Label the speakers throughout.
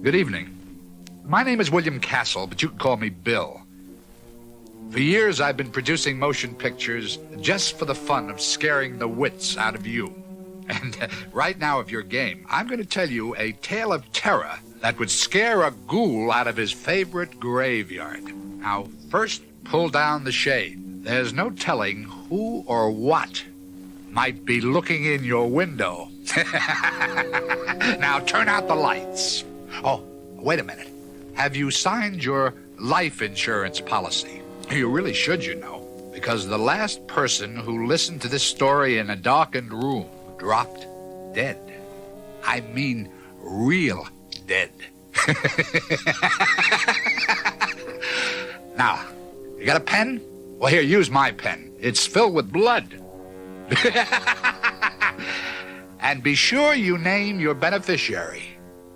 Speaker 1: Good evening. My name is William Castle, but you can call me Bill. For years, I've been producing motion pictures just for the fun of scaring the wits out of you. And right now, if you're game, I'm going to tell you a tale of terror that would scare a ghoul out of his favorite graveyard. Now, first, pull down the shade. There's no telling who or what might be looking in your window. Now, turn out the lights. Oh, wait a minute. Have you signed your life insurance policy? You really should, you know, because the last person who listened to this story in a darkened room dropped dead. I mean, real dead. Now, you got a pen? Well, here, use my pen. It's filled with blood. And be sure you name your beneficiary,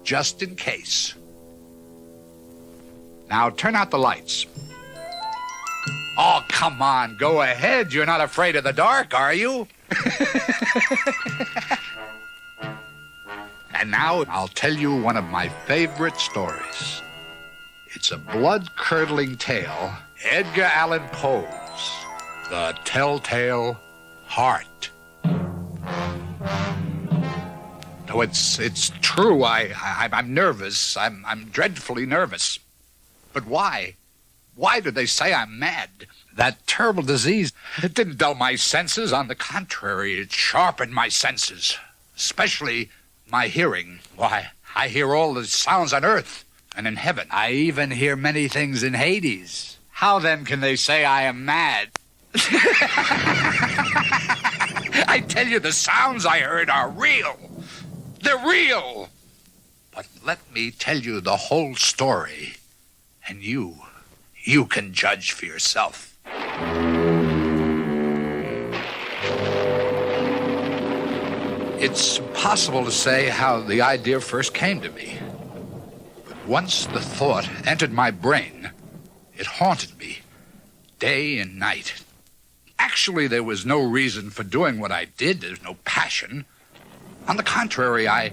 Speaker 1: just in case. Now, turn out the lights. Oh, come on, go ahead. You're not afraid of the dark, are you? And now I'll tell you one of my favorite stories. It's a blood-curdling tale, Edgar Allan Poe's The Telltale Heart. No, it's true. I'm nervous. I'm dreadfully nervous. But why? Why do they say I'm mad? That terrible disease, it didn't dull my senses. On the contrary, it sharpened my senses, especially my hearing. Why, I hear all the sounds on earth and in heaven. I even hear many things in Hades. How then can they say I am mad? I tell you, the sounds I heard are real. They're real. But let me tell you the whole story, and you can judge for yourself. It's impossible to say how the idea first came to me. But once the thought entered my brain, it haunted me day and night. Actually, there was no reason for doing what I did. There's no passion. On the contrary, I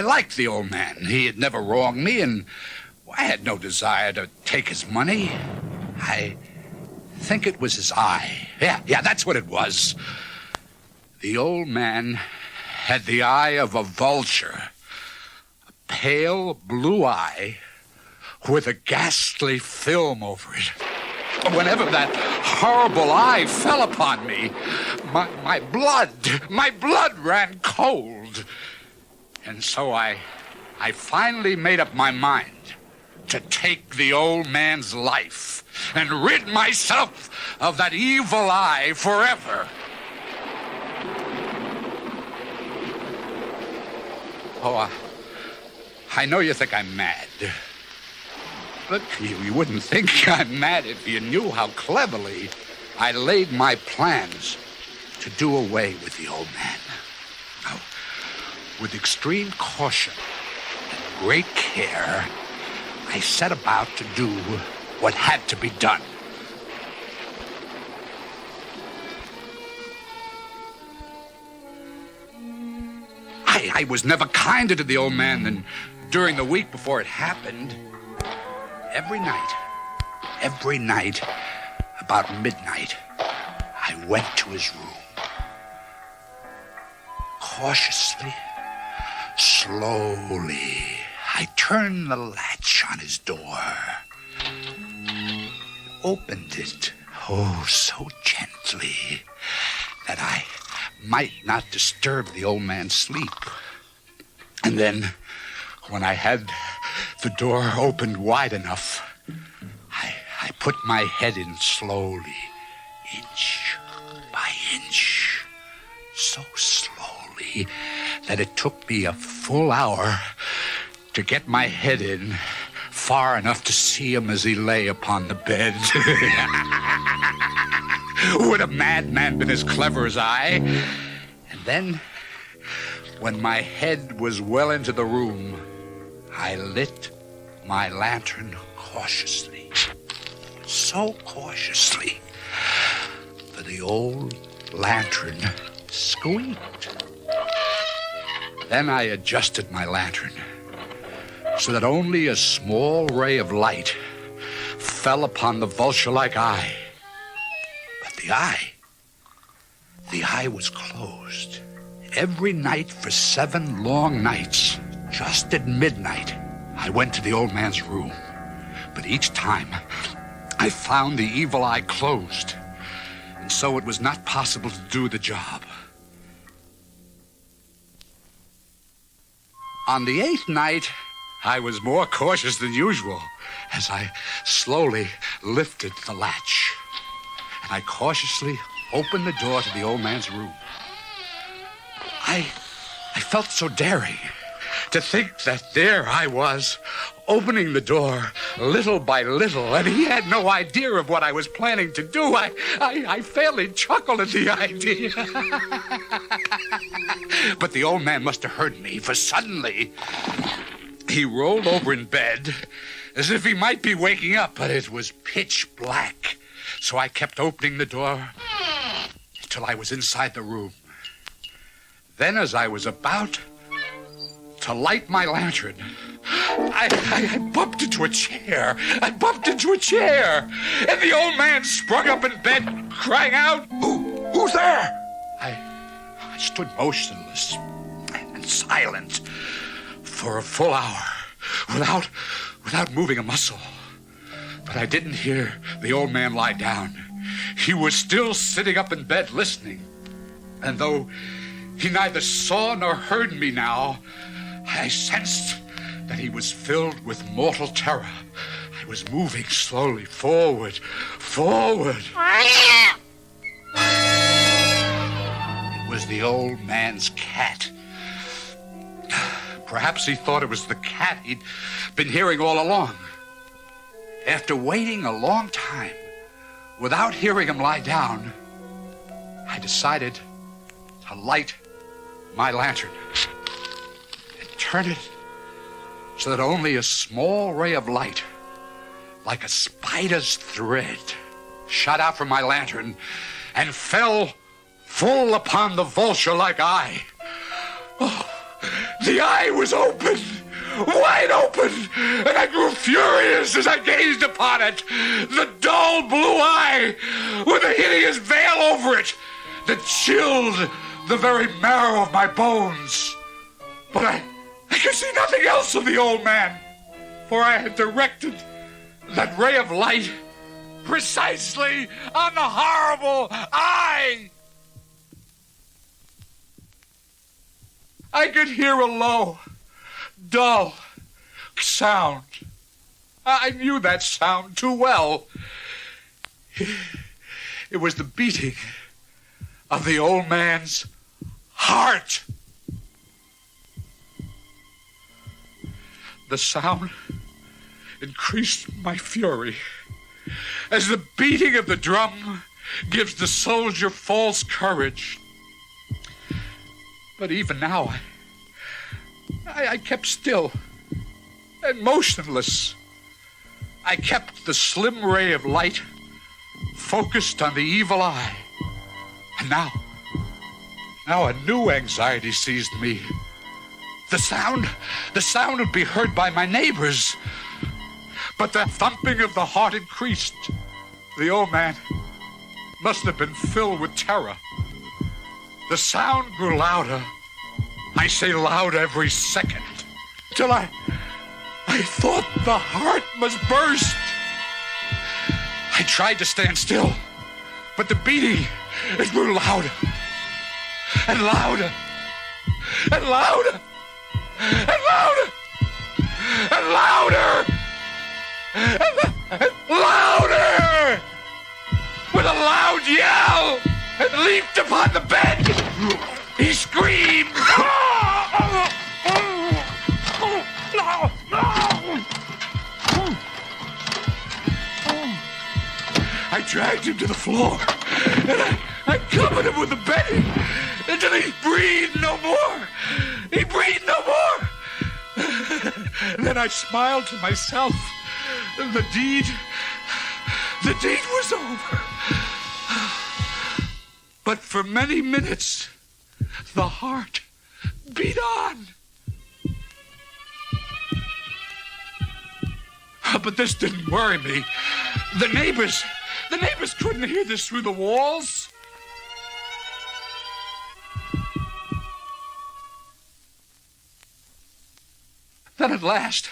Speaker 1: liked the old man. He had never wronged me, and I had no desire to take his money. I think it was his eye. Yeah, that's what it was. The old man had the eye of a vulture. A pale blue eye with a ghastly film over it. Whenever that horrible eye fell upon me, my blood ran cold. And so I finally made up my mind to take the old man's life and rid myself of that evil eye forever. Oh, I know you think I'm mad. But you wouldn't think I'm mad if you knew how cleverly I laid my plans to do away with the old man. Now, with extreme caution and great care, I set about to do what had to be done. I was never kinder to the old man than during the week before it happened. Every night, about midnight, I went to his room. Cautiously, slowly, I turned the latch on his door. Opened it, oh, so gently, that I might not disturb the old man's sleep. And then, when I had the door opened wide enough, I put my head in slowly, inch by inch, so slowly that it took me a full hour to get my head in far enough to see him as he lay upon the bed. Would a madman been as clever as I? And then, when my head was well into the room, I lit my lantern cautiously, so cautiously that the old lantern squeaked. Then I adjusted my lantern, so that only a small ray of light fell upon the vulture-like eye. But the eye was closed. Every night for 7 long nights, just at midnight, I went to the old man's room. But each time, I found the evil eye closed, and so it was not possible to do the job. On the 8th night, I was more cautious than usual as I slowly lifted the latch, and I cautiously opened the door to the old man's room. I felt so daring to think that there I was, opening the door little by little, and he had no idea of what I was planning to do. I fairly chuckled at the idea. But the old man must have heard me, for suddenly he rolled over in bed as if he might be waking up, but it was pitch black. So I kept opening the door till I was inside the room. Then, as I was about to light my lantern, I bumped into a chair. And the old man sprung up in bed, crying out, "Who's there?" I stood motionless and silent for a full hour without moving a muscle. But I didn't hear the old man lie down. He was still sitting up in bed listening. And though he neither saw nor heard me now, I sensed that he was filled with mortal terror. I was moving slowly forward. It was the old man's cat. Perhaps he thought it was the cat he'd been hearing all along. After waiting a long time without hearing him lie down, I decided to light my lantern and turn it so that only a small ray of light, like a spider's thread, shot out from my lantern and fell full upon the vulture-like eye. Oh, the eye was open, wide open, and I grew furious as I gazed upon it. The dull blue eye with a hideous veil over it that chilled the very marrow of my bones. But I could see nothing else of the old man, for I had directed that ray of light precisely on the horrible eye. I could hear a low, dull sound. I knew that sound too well. It was the beating of the old man's heart. The sound increased my fury, as the beating of the drum gives the soldier false courage. But even now, I kept still and motionless. I kept the slim ray of light focused on the evil eye. And now a new anxiety seized me. The sound would be heard by my neighbors. But the thumping of the heart increased. The old man must have been filled with terror. The sound grew louder. I say loud every second, till I thought the heart must burst. I tried to stand still, but the beating, it grew louder and louder and louder and louder and louder and louder. With a loud yell, and leaped upon the bed. He screamed. I dragged him to the floor, and I covered him with the bedding until he breathed no more. He breathed no more. Then I smiled to myself. The deed was over. But for many minutes, the heart beat on. But this didn't worry me. The neighbors couldn't hear this through the walls. Then at last,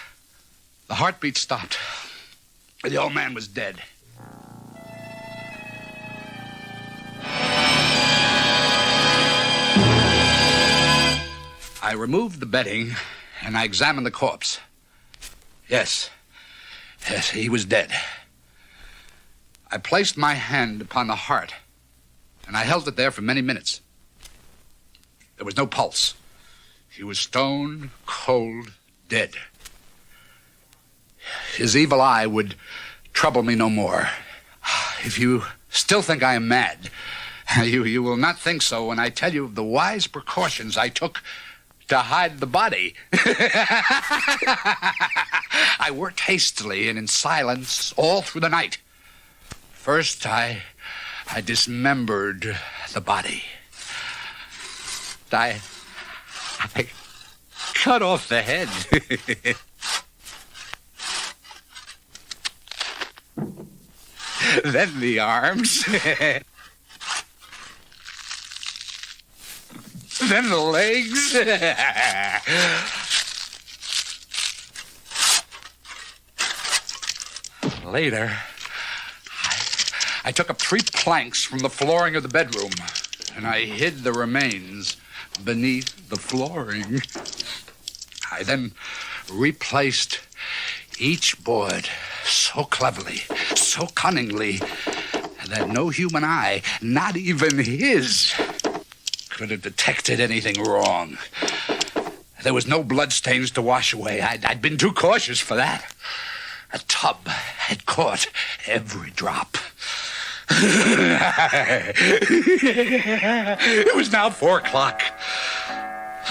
Speaker 1: the heartbeat stopped. The old man was dead. I removed the bedding and I examined the corpse. Yes, he was dead. I placed my hand upon the heart and I held it there for many minutes. There was no pulse. He was stone cold dead. His evil eye would trouble me no more. If you still think I am mad, you will not think so when I tell you of the wise precautions I took to hide the body. I worked hastily and in silence all through the night. First, I dismembered the body. I cut off the head. Then the arms. Then the legs. Later, I took up 3 planks from the flooring of the bedroom, and I hid the remains beneath the flooring. I then replaced each board so cleverly, so cunningly, that no human eye, not even his, could have detected anything wrong. There was no bloodstains to wash away. I'd been too cautious for that. A tub had caught every drop. It was now 4 o'clock.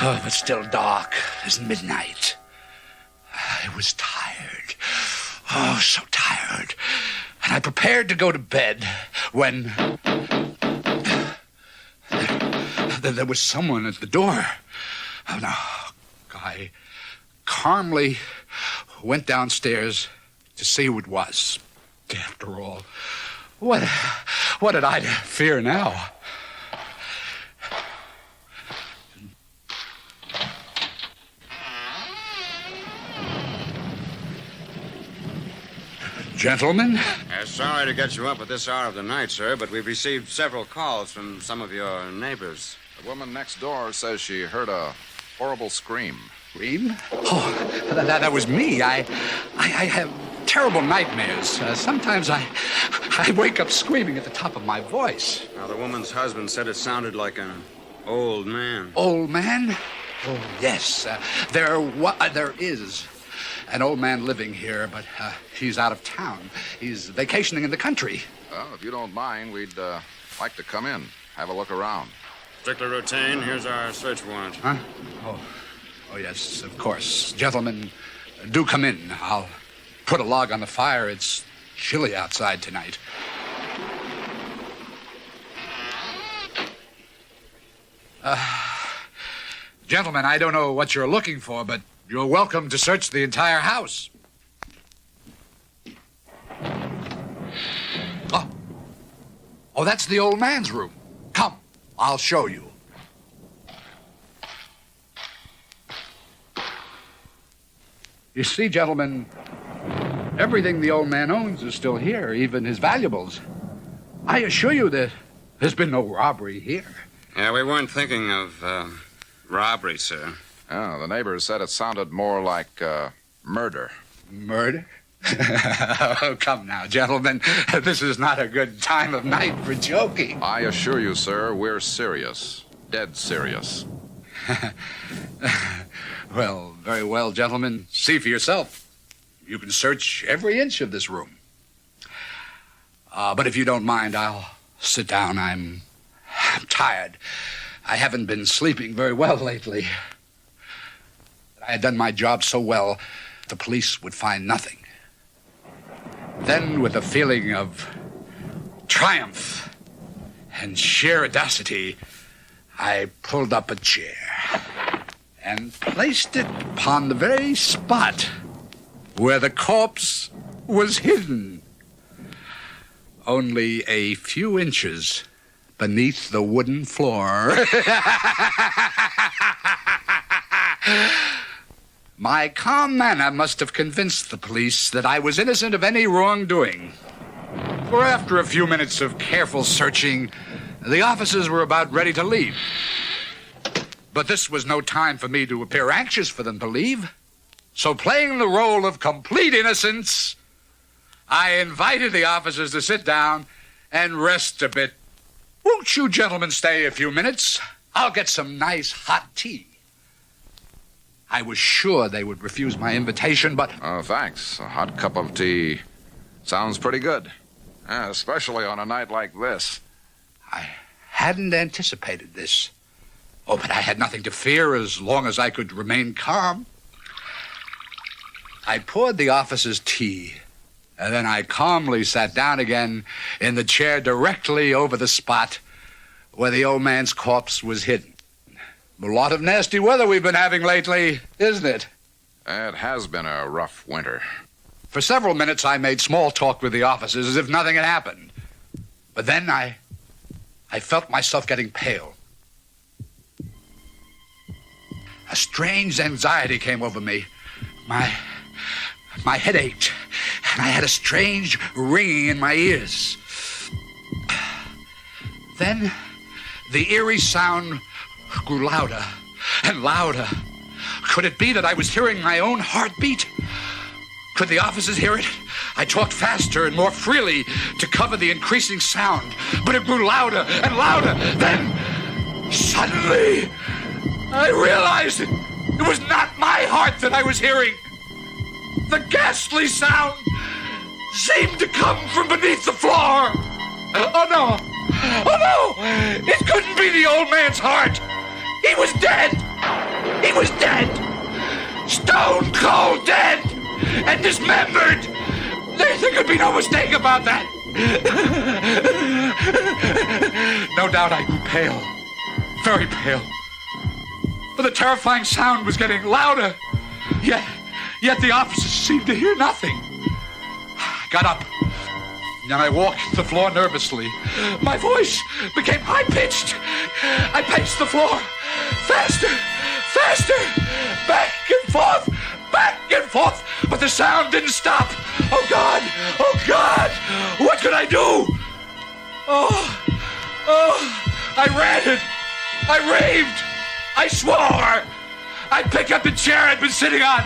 Speaker 1: Oh, but still dark as midnight. I was tired. Oh, so tired. And I prepared to go to bed when there was someone at the door. Oh, no. I calmly went downstairs to see who it was. After all, what had I to fear now? Gentlemen?
Speaker 2: Sorry to get you up at this hour of the night, sir, but we've received several calls from some of your neighbors.
Speaker 3: The woman next door says she heard a horrible scream.
Speaker 1: Scream? Oh, that was me. I have terrible nightmares. Sometimes I wake up screaming at the top of my voice.
Speaker 2: Now, the woman's husband said it sounded like an old man.
Speaker 1: Old man? Oh, yes. There is an old man living here, but he's out of town. He's vacationing in the country.
Speaker 3: Well, if you don't mind, we'd like to come in, have a look around.
Speaker 2: Strictly routine. Here's our search warrant.
Speaker 1: Huh? Oh, yes, of course. Gentlemen, do come in. I'll put a log on the fire. It's chilly outside tonight. Gentlemen, I don't know what you're looking for, but you're welcome to search the entire house. Oh, that's the old man's room. Come, I'll show you. You see, gentlemen, everything the old man owns is still here, even his valuables. I assure you that there's been no robbery here.
Speaker 2: Yeah, we weren't thinking of robbery, sir.
Speaker 3: Oh, the neighbors said it sounded more like murder.
Speaker 1: Murder? Oh, come now, gentlemen. This is not a good time of night for joking.
Speaker 3: I assure you, sir, we're serious. Dead serious.
Speaker 1: Well, very well, gentlemen. See for yourself. You can search every inch of this room. But if you don't mind, I'll sit down. I'm tired. I haven't been sleeping very well lately. I had done my job so well, the police would find nothing. Then, with a feeling of triumph and sheer audacity, I pulled up a chair and placed it upon the very spot where the corpse was hidden only a few inches beneath the wooden floor. My calm manner must have convinced the police that I was innocent of any wrongdoing. For after a few minutes of careful searching, the officers were about ready to leave. But this was no time for me to appear anxious for them to leave. So playing the role of complete innocence, I invited the officers to sit down and rest a bit. Won't you gentlemen stay a few minutes? I'll get some nice hot tea. I was sure they would refuse my invitation, but...
Speaker 3: Oh, thanks. A hot cup of tea sounds pretty good. Especially on a night like this.
Speaker 1: I hadn't anticipated this. Oh, but I had nothing to fear as long as I could remain calm. I poured the officers tea, and then I calmly sat down again in the chair directly over the spot where the old man's corpse was hidden. A lot of nasty weather we've been having lately, isn't it?
Speaker 3: It has been a rough winter.
Speaker 1: For several minutes, I made small talk with the officers as if nothing had happened. But then I felt myself getting pale. A strange anxiety came over me. My head ached, and I had a strange ringing in my ears. Then the eerie sound grew louder and louder. Could it be that I was hearing my own heartbeat? Could the officers hear it? I talked faster and more freely to cover the increasing sound, but it grew louder and louder. Then, suddenly, I realized it was not my heart that I was hearing. The ghastly sound seemed to come from beneath the floor. Oh, no. Oh, no. It couldn't be the old man's heart. He was dead. He was dead. Stone cold dead and dismembered. There could be no mistake about that. No doubt I grew pale. Very pale. But the terrifying sound was getting louder. Yet the officers seemed to hear nothing. I got up, and I walked the floor nervously. My voice became high-pitched. I paced the floor, faster, faster, back and forth, but the sound didn't stop. Oh, God, what could I do? I ranted, I raved, I swore. I picked up the chair I'd been sitting on.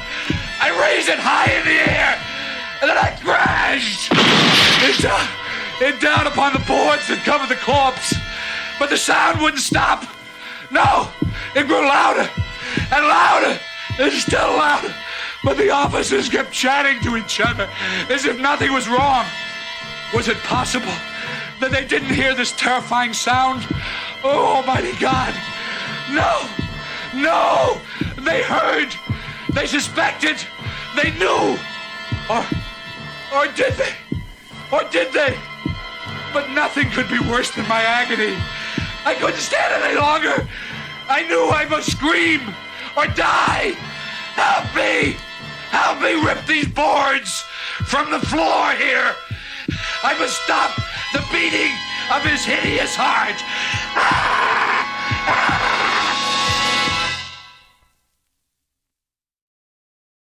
Speaker 1: I raised it high in the air, and then I crashed it down upon the boards that covered the corpse. But the sound wouldn't stop. No, it grew louder and louder and still louder. But the officers kept chatting to each other as if nothing was wrong. Was it possible that they didn't hear this terrifying sound? Oh, Almighty God. No, they heard, they suspected, they knew, or did they? But nothing could be worse than my agony. I couldn't stand it any longer. I knew I must scream or die. Help me rip these boards from the floor here. I must stop the beating of his hideous heart.